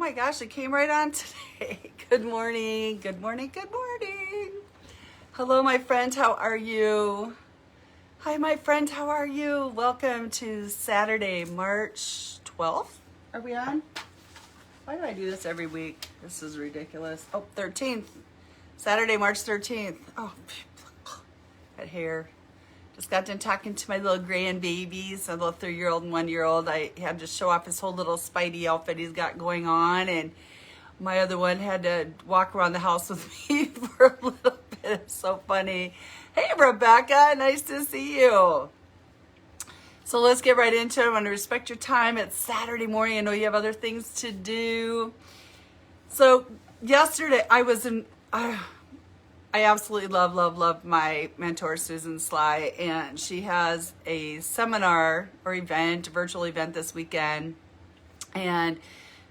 my gosh, it came right on today. Good morning, good morning, good morning. Hello, my friend, how are you? Hi, my friend, how are you? Welcome to Saturday, March 12th. Are we on? Why do I do this every week? This is ridiculous. Oh, 13th. Saturday, March 13th. Oh, that hair. Just got done talking to my little grandbabies, a little 3-year-old and 1-year-old. I had to show off his whole little Spidey outfit he's got going on, and my other one had to walk around the house with me for a little bit. It's so funny. Hey, Rebecca, nice to see you. So let's get right into it. I want to respect your time. It's Saturday morning. I know you have other things to do. So yesterday I was in... I absolutely love my mentor, Susan Sly, and she has a seminar or event, virtual event this weekend, and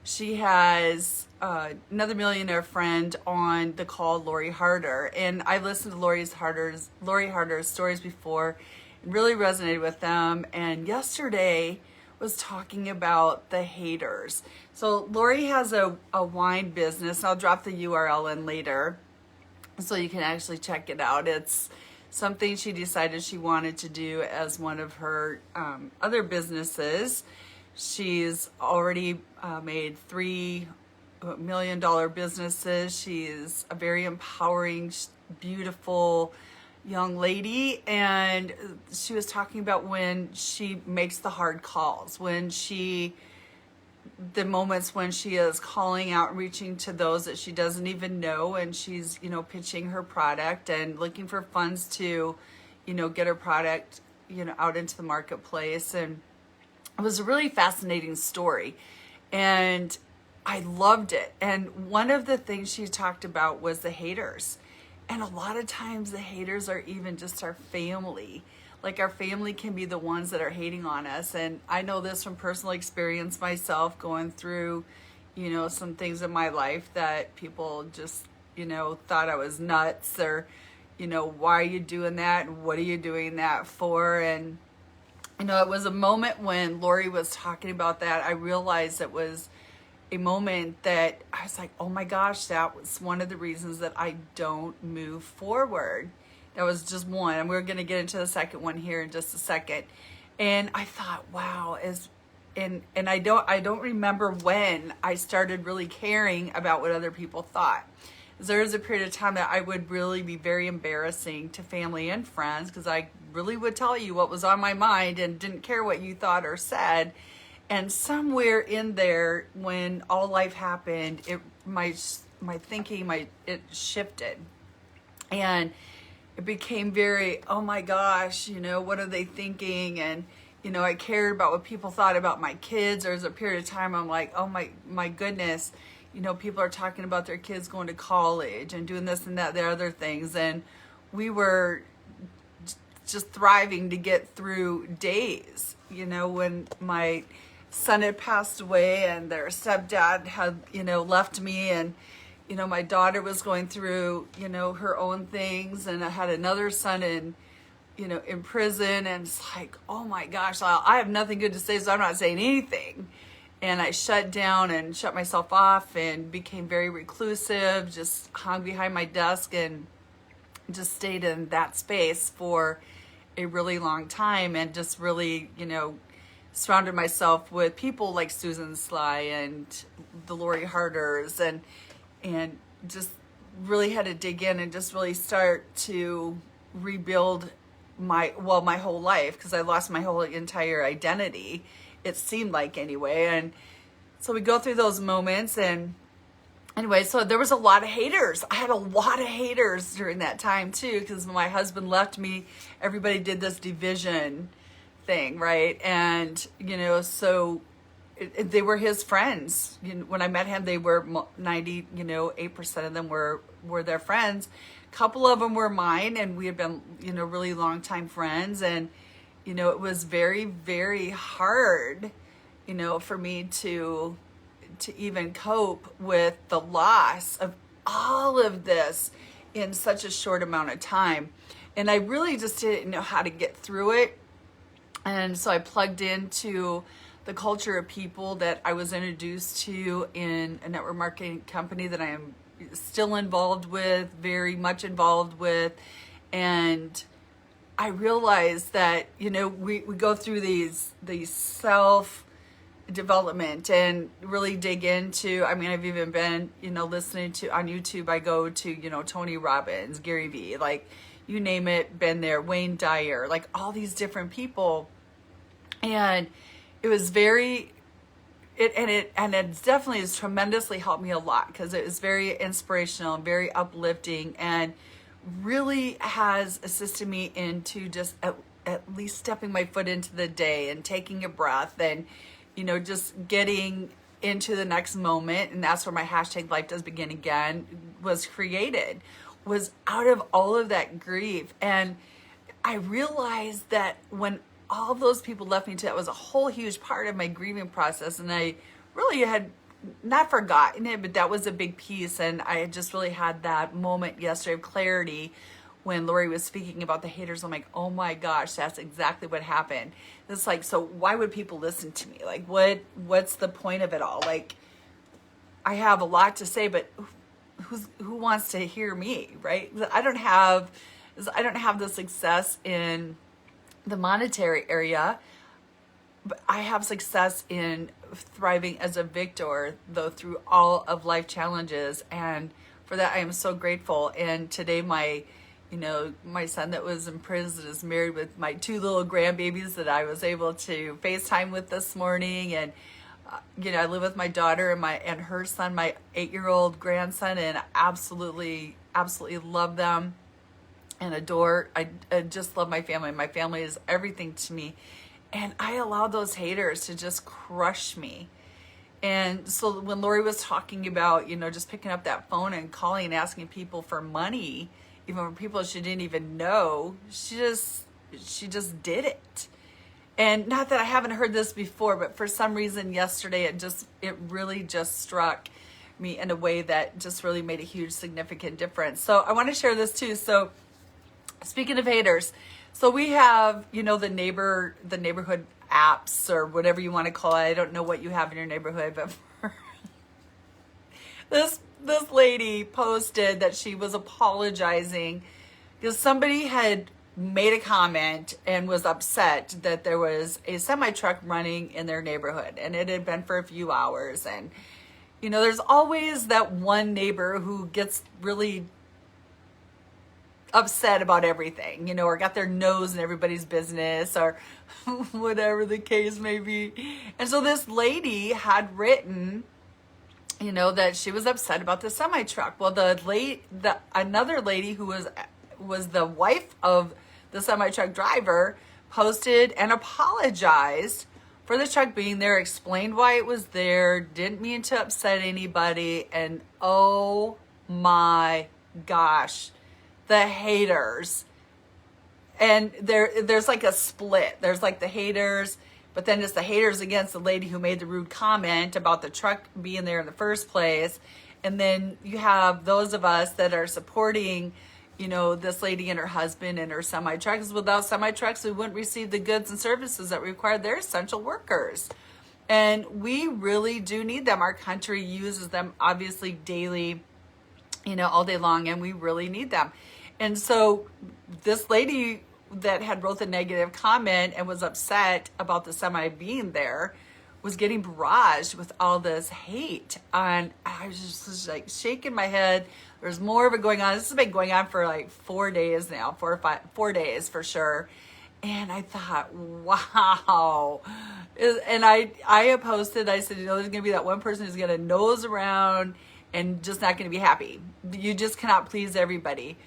she has another millionaire friend on the call, Lori Harder, and I've listened to Lori Harder's stories before and really resonated with them, and yesterday was talking about the haters. So Lori has a wine business. I'll drop the URL in later, so you can actually check it out. It's something she decided she wanted to do as one of her other businesses. She's already made $3 million businesses. She's a very empowering, beautiful young lady. And she was talking about when she makes the hard calls, the moments when she is calling out, reaching to those that she doesn't even know, and she's, pitching her product and looking for funds to, get her product, out into the marketplace. And it was a really fascinating story, and I loved it. And one of the things she talked about was the haters. And a lot of times the haters are even just our family. Like, our family can be the ones that are hating on us. And I know this from personal experience myself, going through, some things in my life that people just, thought I was nuts, or, why are you doing that? And what are you doing that for? And, it was a moment when Lori was talking about that. I realized it was a moment that I was like, oh my gosh, that was one of the reasons that I don't move forward. That was just one, and we're going to get into the second one here in just a second. And I thought, wow, and I don't remember when I started really caring about what other people thought. There was a period of time that I would really be very embarrassing to family and friends, because I really would tell you what was on my mind and didn't care what you thought or said. And somewhere in there, when all life happened, my thinking it shifted, and it became very, oh my gosh, what are they thinking? And, I cared about what people thought about my kids. There was a period of time I'm like, oh my goodness, people are talking about their kids going to college and doing this and that, the other things. And we were just thriving to get through days, when my son had passed away and their stepdad had, left me, and my daughter was going through, her own things, and I had another son in prison, and it's like, oh my gosh, I have nothing good to say, so I'm not saying anything. And I shut down and shut myself off and became very reclusive, just hung behind my desk and just stayed in that space for a really long time, and just really, surrounded myself with people like Susan Sly and the Lori Harders, and just really had to dig in and just really start to rebuild my whole life, because I lost my whole entire identity, it seemed like, anyway. And so we go through those moments, and anyway, so there was a lot of haters. I had a lot of haters during that time too, because when my husband left me, everybody did this division thing, right? And so they were his friends. When I met him, they were 8% of them were their friends. A couple of them were mine, and we had been, really long time friends. And, it was very, very hard, for me to even cope with the loss of all of this in such a short amount of time. And I really just didn't know how to get through it. And so I plugged into the culture of people that I was introduced to in a network marketing company that I am still involved with, very much involved with. And I realized that, we go through these self development and really dig into, I've even been, listening to on YouTube. I go to, Tony Robbins, Gary Vee, like you name it, been there, Wayne Dyer, like all these different people. And it was it definitely has tremendously helped me a lot, because it was very inspirational and very uplifting, and really has assisted me into just at least stepping my foot into the day and taking a breath and, just getting into the next moment. And that's where my hashtag Life Does Begin Again was created, was out of all of that grief. And I realized that when all those people left me too, that was a whole huge part of my grieving process. And I really had not forgotten it, but that was a big piece. And I just really had that moment yesterday of clarity when Lori was speaking about the haters. I'm like, oh my gosh, that's exactly what happened. It's like, so why would people listen to me? Like, what's the point of it all? Like, I have a lot to say, but who wants to hear me, right? I don't have the success in the monetary area, but I have success in thriving as a victor, though, through all of life challenges. And for that, I am so grateful. And today, my son that was in prison is married with my 2 little grandbabies that I was able to FaceTime with this morning. And, I live with my daughter and her son, my 8-year-old grandson, and absolutely love them and adore. I just love my family. My family is everything to me. And I allow those haters to just crush me. And so when Lori was talking about, just picking up that phone and calling and asking people for money, even for people she didn't even know, she just did it. And not that I haven't heard this before, but for some reason yesterday, it really just struck me in a way that just really made a huge, significant difference. So I want to share this too. So speaking of haters, so we have, the neighborhood apps, or whatever you want to call it. I don't know what you have in your neighborhood, but this lady posted that she was apologizing because somebody had made a comment and was upset that there was a semi-truck running in their neighborhood, and it had been for a few hours. And, there's always that one neighbor who gets really upset about everything, or got their nose in everybody's business, or whatever the case may be. And so this lady had written, that she was upset about the semi truck. Well, another lady who was the wife of the semi truck driver posted and apologized for the truck being there, explained why it was there, didn't mean to upset anybody. And oh my gosh, the haters. And there's like a split. There's like the haters, but then it's the haters against the lady who made the rude comment about the truck being there in the first place. And then you have those of us that are supporting, this lady and her husband and her semi-trucks. Without semi-trucks, we wouldn't receive the goods and services that require. They're essential workers. And we really do need them. Our country uses them obviously daily, all day long, and we really need them. And so this lady that had wrote the negative comment and was upset about the semi being there was getting barraged with all this hate. And I was just like shaking my head. There's more of it going on. This has been going on for like 4 days now, 4 days for sure. And I thought, wow. And I posted, I said, there's going to be that one person who's going to nose around and just not going to be happy. You just cannot please everybody.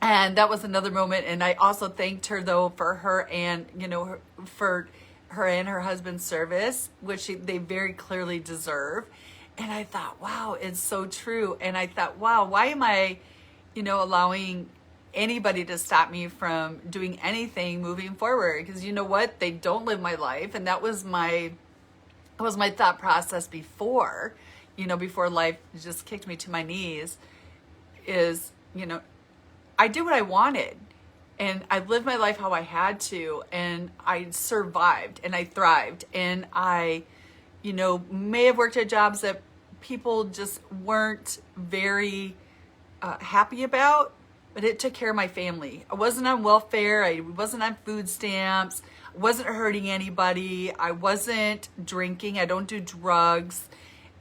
And that was another moment. And I also thanked her though for her and, for her and her husband's service, which they very clearly deserve. And I thought, wow, it's so true. And I thought, wow, why am I, allowing anybody to stop me from doing anything moving forward? Because you know what? They don't live my life. And that was my thought process before, before life just kicked me to my knees is, I did what I wanted. and I lived my life how I had to, and I survived and I thrived, and I, may have worked at jobs that people just weren't very happy about, but it took care of my family. I wasn't on welfare. I wasn't on food stamps. I wasn't hurting anybody. I wasn't drinking. I don't do drugs.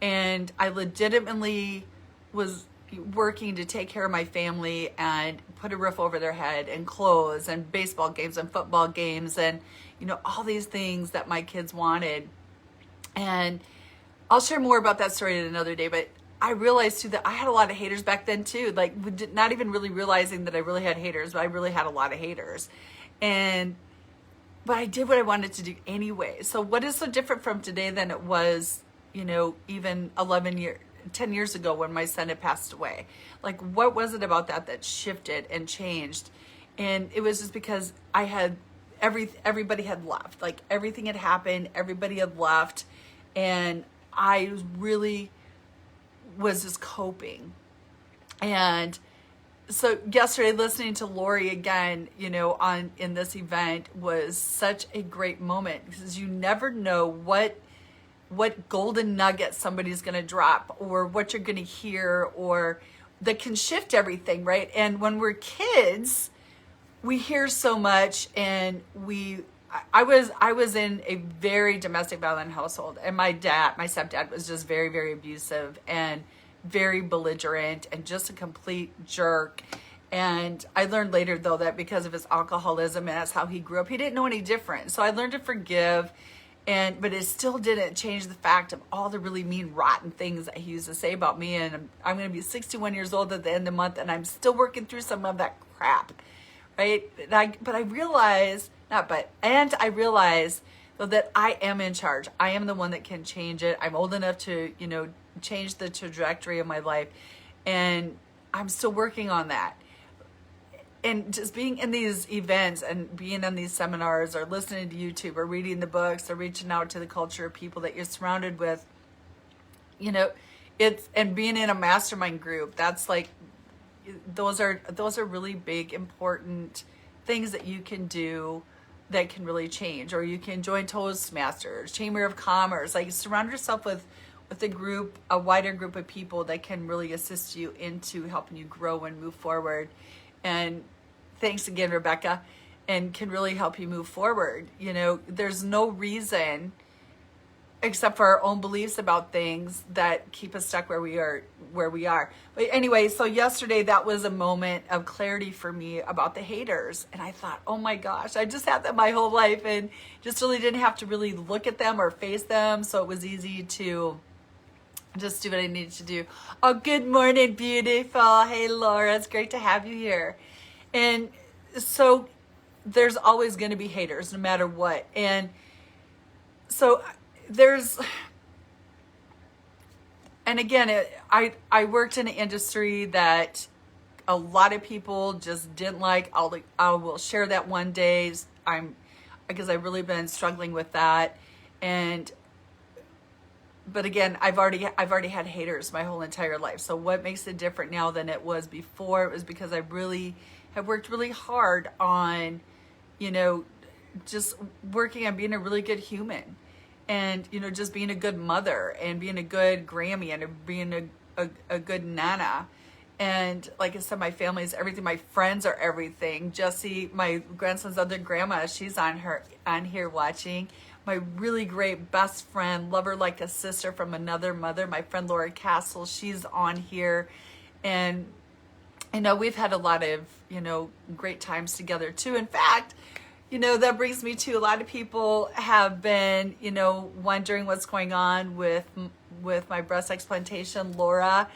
And I legitimately was working to take care of my family and put a roof over their head and clothes and baseball games and football games and, all these things that my kids wanted. And I'll share more about that story another day, but I realized too that I had a lot of haters back then too, like not even really realizing that I really had haters, but I really had a lot of haters. But I did what I wanted to do anyway. So what is so different from today than it was, even 10 years ago when my son had passed away? Like, what was it about that shifted and changed? And it was just because I had everybody had left, like everything had happened, everybody had left. And I really was just coping. And so yesterday, listening to Lori again, in this event was such a great moment, because you never know what golden nugget somebody's going to drop, or what you're going to hear, or that can shift everything, right? And when we're kids, we hear so much, and I was in a very domestic violent household, and my stepdad was just very, very abusive and very belligerent and just a complete jerk. And I learned later, though, that because of his alcoholism and that's how he grew up, he didn't know any different. So I learned to forgive, but it still didn't change the fact of all the really mean, rotten things that he used to say about me. And I'm going to be 61 years old at the end of the month, and I'm still working through some of that crap, right? I realized though that I am in charge. I am the one that can change it. I'm old enough to, change the trajectory of my life, and I'm still working on that. And just being in these events and being on these seminars, or listening to YouTube, or reading the books, or reaching out to the culture of people that you're surrounded with, and being in a mastermind group, that's like, those are really big, important things that you can do that can really change. Or you can join Toastmasters, Chamber of Commerce. Like, surround yourself with a wider group of people that can really assist you into helping you grow and move forward. And thanks again, Rebecca, and can really help you move forward. There's no reason, except for our own beliefs about things, that keep us stuck where we are. But anyway, so yesterday, that was a moment of clarity for me about the haters. And I thought, oh my gosh, I just had them my whole life, and just really didn't have to really look at them or face them. So it was easy to just do what I needed to do. Oh, good morning, beautiful. Hey, Laura, it's great to have you here. And so there's always going to be haters, no matter what. And so and again, I worked in an industry that a lot of people just didn't like. I will share that one day. Because I've really been struggling with that. But again, I've already had haters my whole entire life. So what makes it different now than it was before? It was because I really have worked really hard on, just working on being a really good human, and, just being a good mother, and being a good Grammy, and being a good nana. And like I said, my family is everything. My friends are everything. Jessie, my grandson's other grandma, she's on here watching. My really great best friend, love her like a sister from another mother, my friend Laura Castle, she's on here. And we've had a lot of, great times together too. In fact, that brings me to, a lot of people have been, wondering what's going on with my breast explantation. Laura,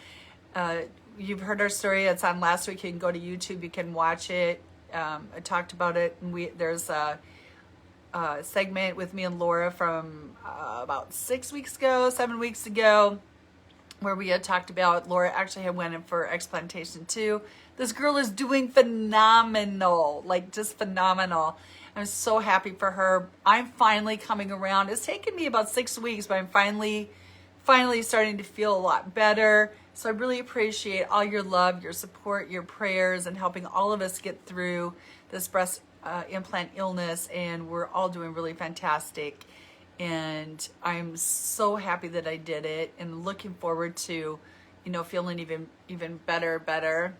you've heard our story. It's on last week. You can go to YouTube. You can watch it. I talked about it. And there's a segment with me and Laura from about 7 weeks ago, where we had talked about, Laura actually had went in for explantation too. This girl is doing phenomenal, like just phenomenal. I'm so happy for her. I'm finally coming around. It's taken me about 6 weeks, but I'm finally finally starting to feel a lot better. So I really appreciate all your love, your support, your prayers, and helping all of us get through this breast implant illness. And we're all doing really fantastic. And I'm so happy that I did it, and looking forward to, feeling even better.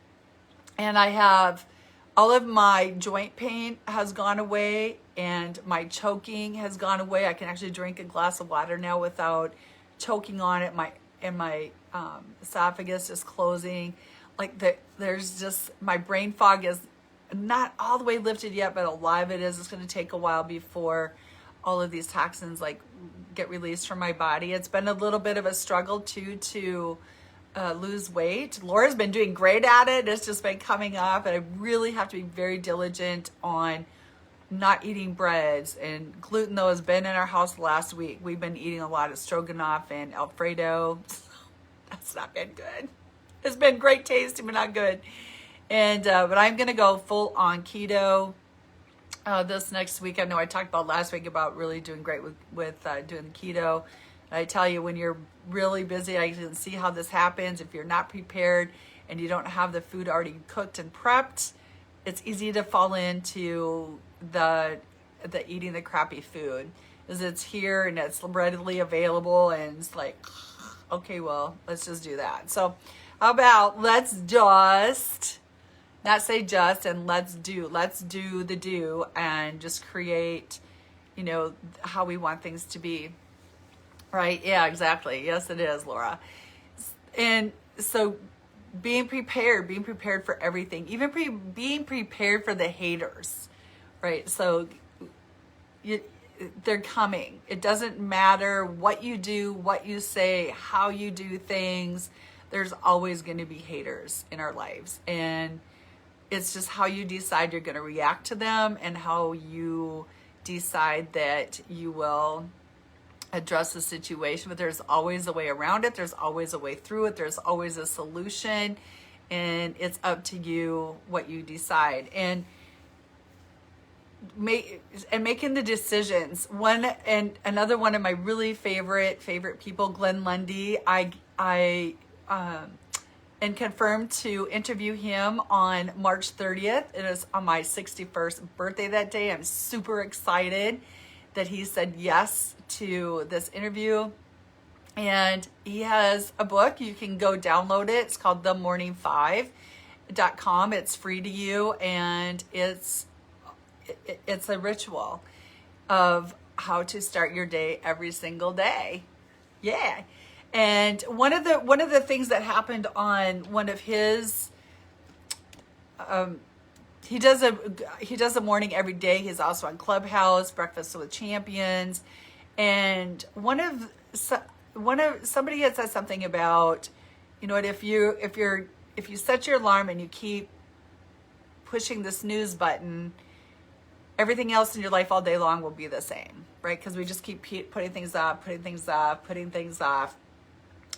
And I have all of my joint pain has gone away, and my choking has gone away. I can actually drink a glass of water now without choking on it. My esophagus is closing. There's just, my brain fog is not all the way lifted yet, but a lot of it is. It's going to take a while before all of these toxins get released from my body. It's been a little bit of a struggle too to lose weight. Laura's been doing great at it. It's just been coming up, and I really have to be very diligent on not eating breads. And gluten, though, has been in our house last week. We've been eating a lot of stroganoff and Alfredo. That's not been good. It's been great tasting, but not good. And but I'm gonna go full on keto this next week. I know I talked about last week about really doing great with doing keto. And I tell you, when you're really busy, I can see how this happens. If you're not prepared and you don't have the food already cooked and prepped, it's easy to fall into the eating the crappy food, because it's here and it's readily available, and it's like, okay, well, let's just do that. So how about let's just not say just, and let's do the do, and just create, how we want things to be. Right? Yeah, exactly. Yes, it is, Laura. And so being prepared for everything, even being prepared for the haters, right? So they're coming. It doesn't matter what you do, what you say, how you do things. There's always going to be haters in our lives. And it's just how you decide you're going to react to them, and how you decide that you will address the situation. But there's always a way around it. There's always a way through it. There's always a solution, and it's up to you what you decide. And making the decisions. Another one of my really favorite people, Glenn Lundy. I and confirmed to interview him on March 30th. It is on my 61st birthday that day. I'm super excited that he said yes to this interview. And he has a book. You can go download it. It's called themorning5.com. It's free to you, and it's a ritual of how to start your day every single day. Yeah. And one of the things that happened on one of his he does a morning every day. He's also on Clubhouse, Breakfast with Champions, and somebody had said something about, if you set your alarm and you keep pushing the snooze button, everything else in your life all day long will be the same, right? Because we just keep putting things off.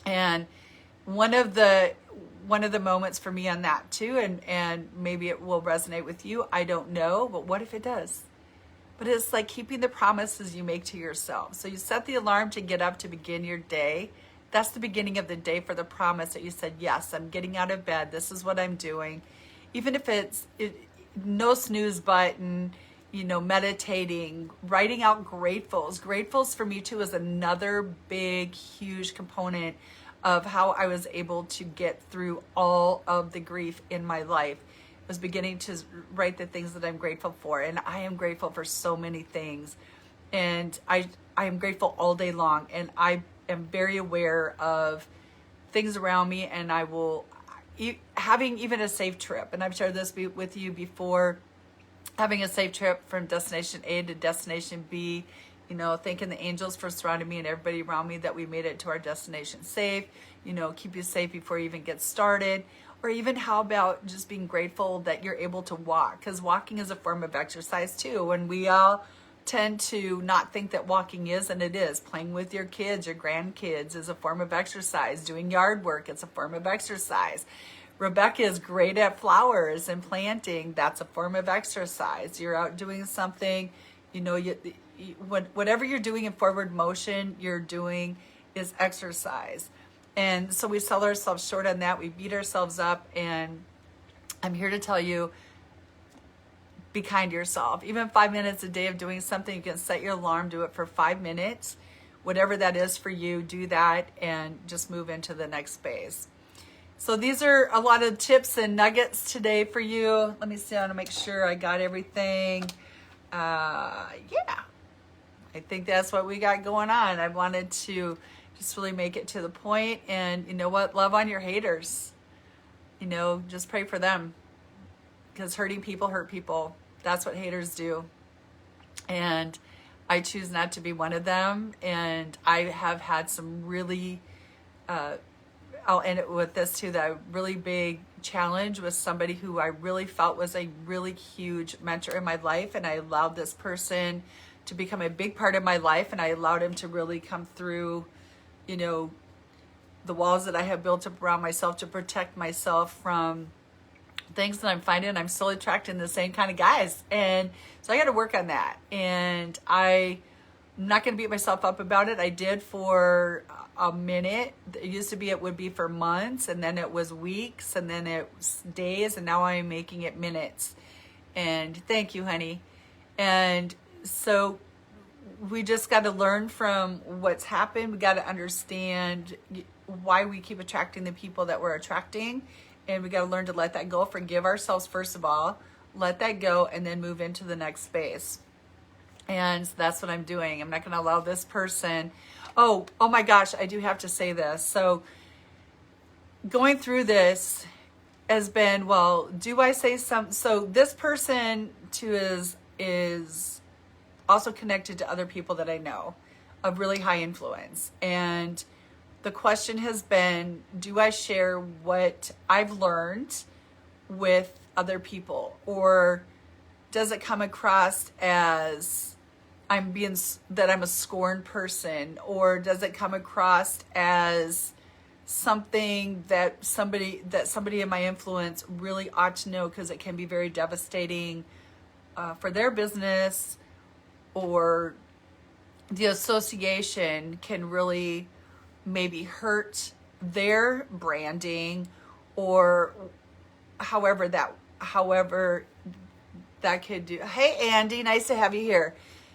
And one of the moments for me on that too, and maybe it will resonate with you, I don't know, but what if it does? But it's like keeping the promises you make to yourself. So you set the alarm to get up to begin your day. That's the beginning of the day for the promise that you said, yes, I'm getting out of bed. This is what I'm doing. Even if it's no snooze button, meditating, writing out gratefuls. Gratefuls for me too is another big, huge component of how I was able to get through all of the grief in my life. I was beginning to write the things that I'm grateful for. And I am grateful for so many things. And I am grateful all day long. And I am very aware of things around me. And I will, having even a safe trip, and I've shared this with you before, having a safe trip from destination A to destination B, thanking the angels for surrounding me and everybody around me that we made it to our destination safe, keep you safe before you even get started. Or even how about just being grateful that you're able to walk, because walking is a form of exercise too. And we all tend to not think that walking is, and it is. Playing with your kids, your grandkids is a form of exercise. Doing yard work, it's a form of exercise. Rebecca is great at flowers and planting. That's a form of exercise. You're out doing something, whatever you're doing in forward motion, you're doing is exercise. And so we sell ourselves short on that. We beat ourselves up. And I'm here to tell you, be kind to yourself. Even 5 minutes a day of doing something, you can set your alarm, do it for 5 minutes. Whatever that is for you, do that and just move into the next phase. So these are a lot of tips and nuggets today for you. Let me see, I want to make sure I got everything. Yeah, I think that's what we got going on. I wanted to just really make it to the point. And you know what? Love on your haters. You know, just pray for them. Because hurting people hurt people. That's what haters do. And I choose not to be one of them. And I have had some really, I'll end it with this too, that really big challenge with somebody who I really felt was a really huge mentor in my life. And I allowed this person to become a big part of my life. And I allowed him to really come through, you know, the walls that I have built up around myself to protect myself from things that I'm finding I'm still attracting the same kind of guys. And so I got to work on that. And I'm not going to beat myself up about it. I did for a minute. It used to be, it would be for months, and then it was weeks, and then it was days, and now I'm making it minutes. And thank you, honey. And so we just got to learn from what's happened. We got to understand why we keep attracting the people that we're attracting. And we got to learn to let that go, forgive ourselves first of all, let that go, and then move into the next space. And that's what I'm doing. I'm not going to allow this person. Oh my gosh, I do have to say this. So going through this has been, well, do I say some? So this person too is also connected to other people that I know of really high influence. And the question has been, do I share what I've learned with other people? Or does it come across as I'm a scorned person? Or does it come across as something that somebody in my influence really ought to know, because it can be very devastating for their business, or the association can really maybe hurt their branding, or however that could do. Hey, Andy, nice to have you here.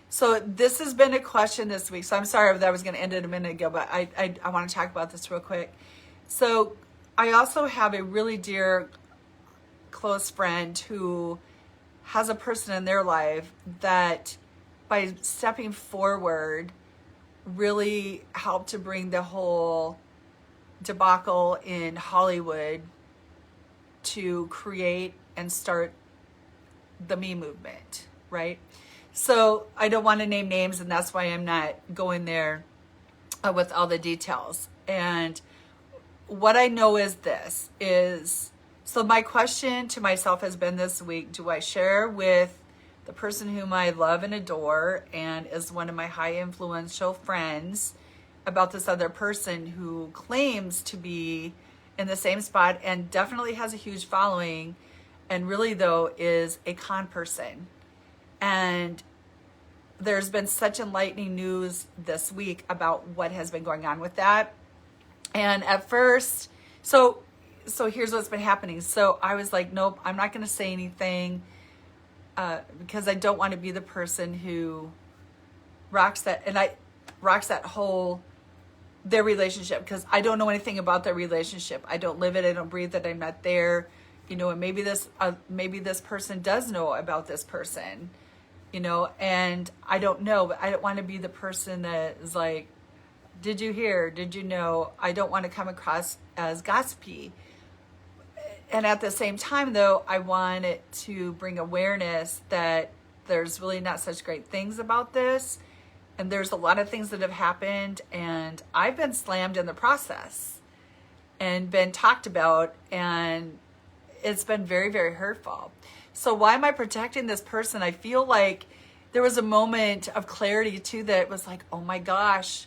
So this has been a question this week. So I'm sorry that I was going to end it a minute ago, but I want to talk about this real quick. So I also have a really dear, close friend who has a person in their life that, by stepping forward, really helped to bring the whole debacle in Hollywood to create and start the Me movement, right? So I don't want to name names, and that's why I'm not going there with all the details. And what I know is this is, so my question to myself has been this week, do I share with the person whom I love and adore and is one of my high influential friends about this other person who claims to be in the same spot and definitely has a huge following, and really though is a con person? And there's been such enlightening news this week about what has been going on with that. And at first, so here's what's been happening. So I was like, nope, I'm not going to say anything, because I don't want to be the person who rocks that whole, their relationship, because I don't know anything about their relationship. I don't live it. I don't breathe it. I'm not there, you know. And maybe this person does know about this person, you know, and I don't know. But I don't want to be the person that is like, did you hear? Did you know? I don't want to come across as gossipy. And at the same time, though, I want it to bring awareness that there's really not such great things about this. And there's a lot of things that have happened, and I've been slammed in the process and been talked about, and it's been very, very hurtful. So why am I protecting this person? I feel like there was a moment of clarity too that was like, oh my gosh,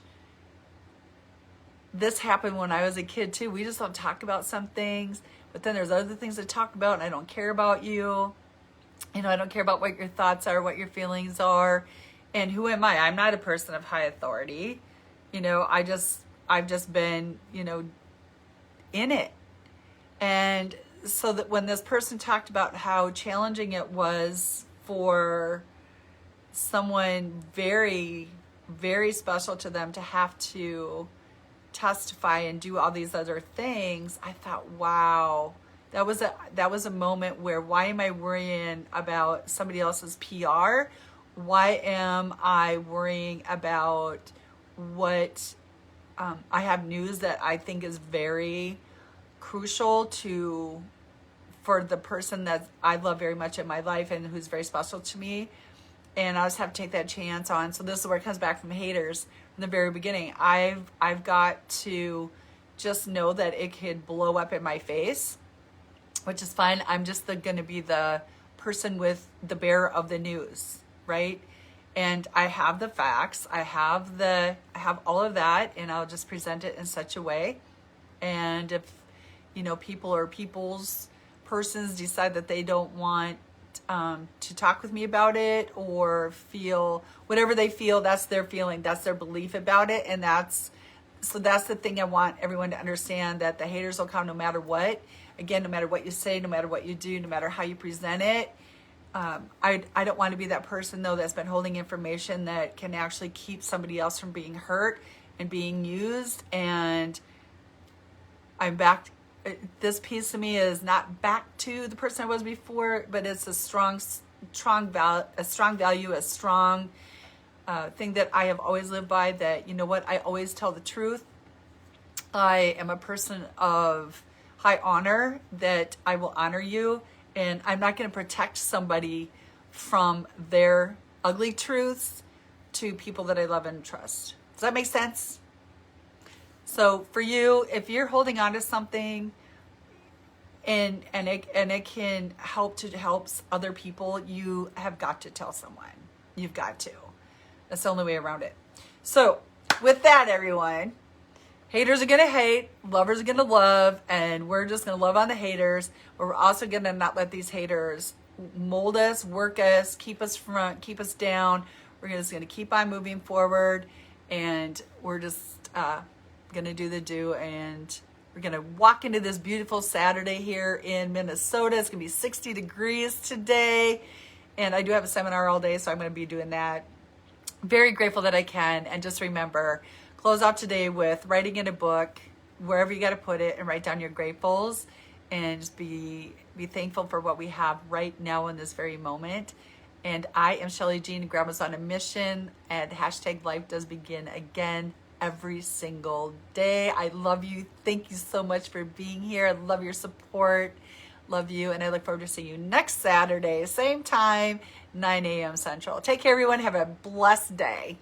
this happened when I was a kid too. We just don't talk about some things, but then there's other things to talk about, and I don't care about you. You know, I don't care about what your thoughts are, what your feelings are. And who am I? I'm not a person of high authority. You know, I just I've just been, you know, in it. And so that when this person talked about how challenging it was for someone very, very special to them to have to testify and do all these other things, I thought, wow, that was a moment where, why am I worrying about somebody else's PR? Why am I worrying about what I have news that I think is very crucial for the person that I love very much in my life and who's very special to me, and I just have to take that chance on. So this is where it comes back from haters from the very beginning. I've got to just know that it could blow up in my face, which is fine. I'm just going to be the person with the bearer of the news, right? And I have the facts, I have all of that, and I'll just present it in such a way. And if, you know, persons decide that they don't want to talk with me about it, or feel whatever they feel, that's their feeling, that's their belief about it. And that's the thing I want everyone to understand, that the haters will come no matter what. Again, no matter what you say, no matter what you do, no matter how you present it. I don't want to be that person, though, that's been holding information that can actually keep somebody else from being hurt and being used. And I'm back. This piece of me is not back to the person I was before, but it's a strong value, a strong thing that I have always lived by, that, you know what, I always tell the truth. I am a person of high honor, that I will honor you, and I'm not going to protect somebody from their ugly truths to people that I love and trust. Does that make sense? So for you, if you're holding on to something and it can help other people, you have got to tell someone. You've got to. That's the only way around it. So with that, everyone, haters are going to hate, lovers are going to love, and we're just going to love on the haters. But we're also going to not let these haters mold us, work us, keep us down. We're just going to keep on moving forward, and we're just going to do the do, and we're going to walk into this beautiful Saturday here in Minnesota. It's going to be 60 degrees today, and I do have a seminar all day, so I'm going to be doing that. Very grateful that I can. And just remember, close out today with writing in a book, wherever you got to put it, and write down your gratefuls, and just be thankful for what we have right now in this very moment. And I am Shelly Jean, Grandma's on a mission, and hashtag life does begin again every single day. I love you. Thank you so much for being here. I love your support. Love you. And I look forward to seeing you next Saturday, same time, 9 a.m. Central. Take care, everyone. Have a blessed day.